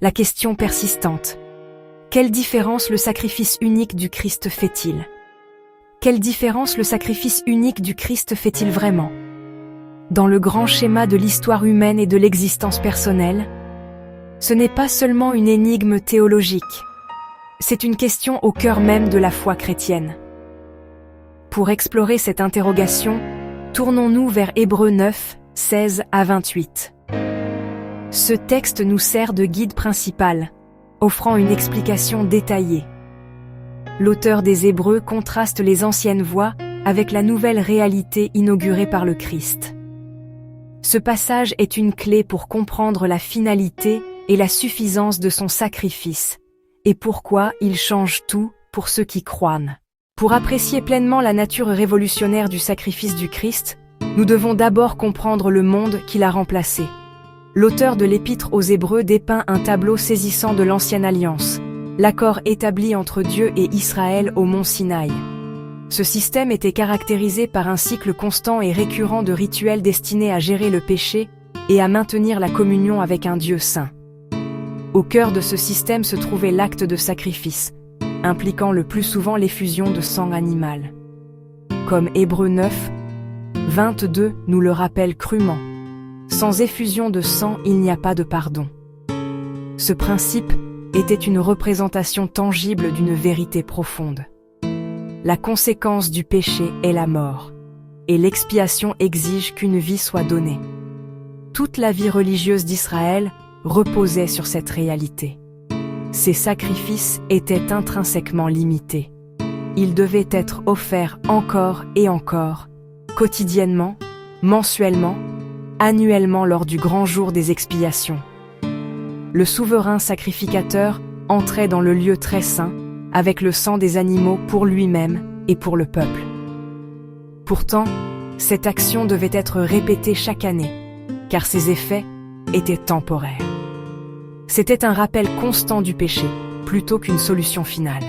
La question persistante. Quelle différence le sacrifice unique du Christ fait-il? Quelle différence le sacrifice unique du Christ fait-il vraiment? Dans le grand schéma de l'histoire humaine et de l'existence personnelle, ce n'est pas seulement une énigme théologique, c'est une question au cœur même de la foi chrétienne. Pour explorer cette interrogation, tournons-nous vers Hébreux 9, 16 à 28. Ce texte nous sert de guide principal, offrant une explication détaillée. L'auteur des Hébreux contraste les anciennes voies avec la nouvelle réalité inaugurée par le Christ. Ce passage est une clé pour comprendre la finalité et la suffisance de son sacrifice, et pourquoi il change tout pour ceux qui croient. Pour apprécier pleinement la nature révolutionnaire du sacrifice du Christ, nous devons d'abord comprendre le monde qu'il a remplacé. L'auteur de l'Épître aux Hébreux dépeint un tableau saisissant de l'Ancienne Alliance, l'accord établi entre Dieu et Israël au mont Sinaï. Ce système était caractérisé par un cycle constant et récurrent de rituels destinés à gérer le péché et à maintenir la communion avec un Dieu saint. Au cœur de ce système se trouvait l'acte de sacrifice, impliquant le plus souvent l'effusion de sang animal. Comme Hébreux 9, 22 nous le rappelle crûment. Sans effusion de sang, il n'y a pas de pardon. Ce principe était une représentation tangible d'une vérité profonde. La conséquence du péché est la mort, et l'expiation exige qu'une vie soit donnée. Toute la vie religieuse d'Israël reposait sur cette réalité. Ces sacrifices étaient intrinsèquement limités. Ils devaient être offerts encore et encore, quotidiennement, mensuellement, annuellement lors du grand jour des expiations. Le souverain sacrificateur entrait dans le lieu très saint avec le sang des animaux pour lui-même et pour le peuple. Pourtant, cette action devait être répétée chaque année, car ses effets étaient temporaires. C'était un rappel constant du péché, plutôt qu'une solution finale.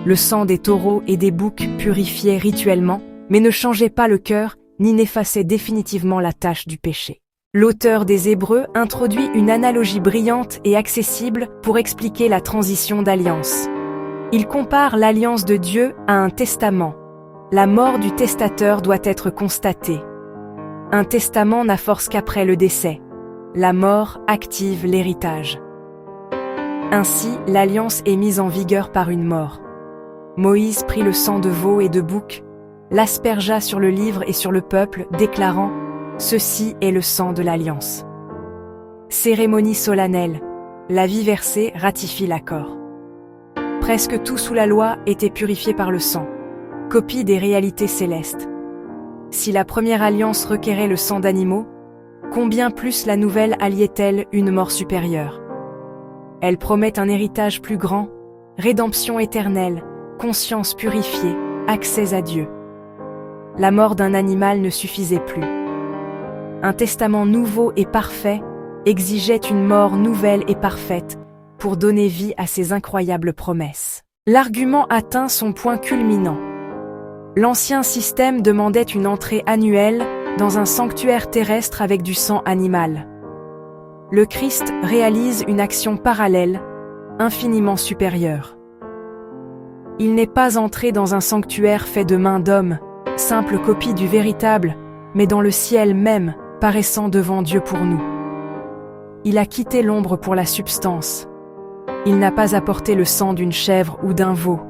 Le sang des taureaux et des boucs purifiait rituellement, mais ne changeait pas le cœur ni n'effaçait définitivement la tâche du péché. L'auteur des Hébreux introduit une analogie brillante et accessible pour expliquer la transition d'alliance. Il compare l'alliance de Dieu à un testament. La mort du testateur doit être constatée. Un testament n'a force qu'après le décès. La mort active l'héritage. Ainsi, l'alliance est mise en vigueur par une mort. Moïse prit le sang de veau et de bouc, l'aspergea sur le livre et sur le peuple, déclarant « Ceci est le sang de l'alliance ». Cérémonie solennelle, la vie versée ratifie l'accord. Presque tout sous la loi était purifié par le sang, copie des réalités célestes. Si la première alliance requérait le sang d'animaux, combien plus la nouvelle alliait-elle une mort supérieure? Elle promet un héritage plus grand, rédemption éternelle, conscience purifiée, accès à Dieu. La mort d'un animal ne suffisait plus. Un testament nouveau et parfait exigeait une mort nouvelle et parfaite pour donner vie à ces incroyables promesses. L'argument atteint son point culminant. L'ancien système demandait une entrée annuelle dans un sanctuaire terrestre avec du sang animal. Le Christ réalise une action parallèle, infiniment supérieure. Il n'est pas entré dans un sanctuaire fait de mains d'hommes, simple copie du véritable, mais dans le ciel même, paraissant devant Dieu pour nous. Il a quitté l'ombre pour la substance. Il n'a pas apporté le sang d'une chèvre ou d'un veau.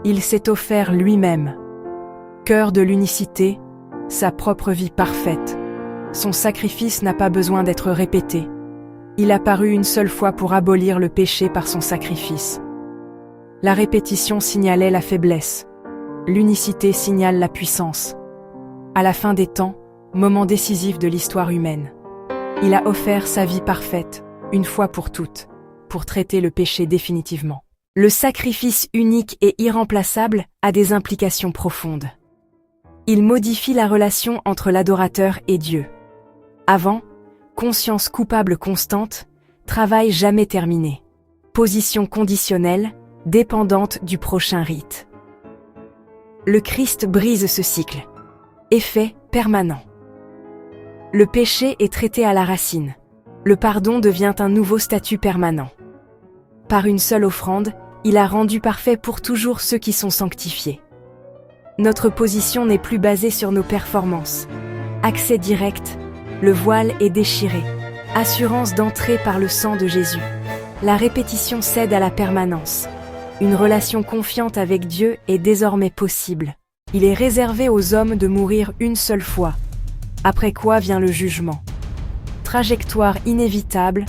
Il s'est offert lui-même. Cœur de l'unicité, sa propre vie parfaite. Son sacrifice n'a pas besoin d'être répété. Il a paru une seule fois pour abolir le péché par son sacrifice. La répétition signalait la faiblesse. L'unicité signale la puissance. À la fin des temps, moment décisif de l'histoire humaine, il a offert sa vie parfaite, une fois pour toutes, pour traiter le péché définitivement. Le sacrifice unique et irremplaçable a des implications profondes. Il modifie la relation entre l'adorateur et Dieu. Avant, conscience coupable constante, travail jamais terminé. Position conditionnelle, dépendante du prochain rite. Le Christ brise ce cycle. Effet permanent. Le péché est traité à la racine. Le pardon devient un nouveau statut permanent. Par une seule offrande, il a rendu parfait pour toujours ceux qui sont sanctifiés. Notre position n'est plus basée sur nos performances. Accès direct, le voile est déchiré. Assurance d'entrée par le sang de Jésus. La répétition cède à la permanence. Une relation confiante avec Dieu est désormais possible. Il est réservé aux hommes de mourir une seule fois, après quoi vient le jugement. Trajectoire inévitable,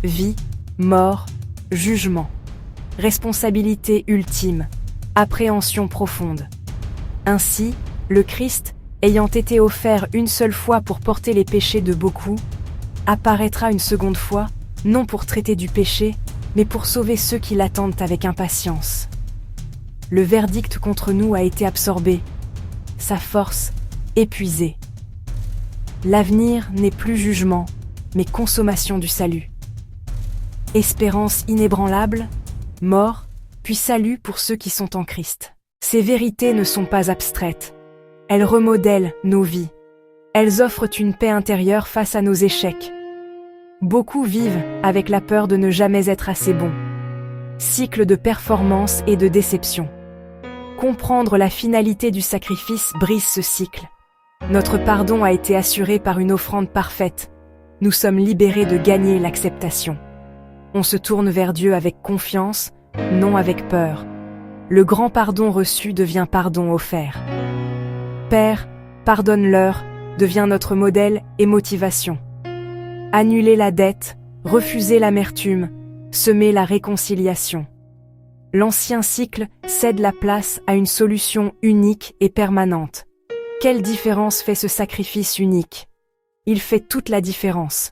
vie, mort, jugement. Responsabilité ultime, appréhension profonde. Ainsi, le Christ, ayant été offert une seule fois pour porter les péchés de beaucoup, apparaîtra une seconde fois, non pour traiter du péché, mais pour sauver ceux qui l'attendent avec impatience. Le verdict contre nous a été absorbé, sa force épuisée. L'avenir n'est plus jugement, mais consommation du salut. Espérance inébranlable, mort, puis salut pour ceux qui sont en Christ. Ces vérités ne sont pas abstraites. Elles remodèlent nos vies. Elles offrent une paix intérieure face à nos échecs. Beaucoup vivent avec la peur de ne jamais être assez bons. Cycle de performance et de déception. Comprendre la finalité du sacrifice brise ce cycle. Notre pardon a été assuré par une offrande parfaite. Nous sommes libérés de gagner l'acceptation. On se tourne vers Dieu avec confiance, non avec peur. Le grand pardon reçu devient pardon offert. Père, pardonne-leur, devient notre modèle et motivation. Annuler la dette, refuser l'amertume, semer la réconciliation. L'ancien cycle cède la place à une solution unique et permanente. Quelle différence fait ce sacrifice unique? Il fait toute la différence.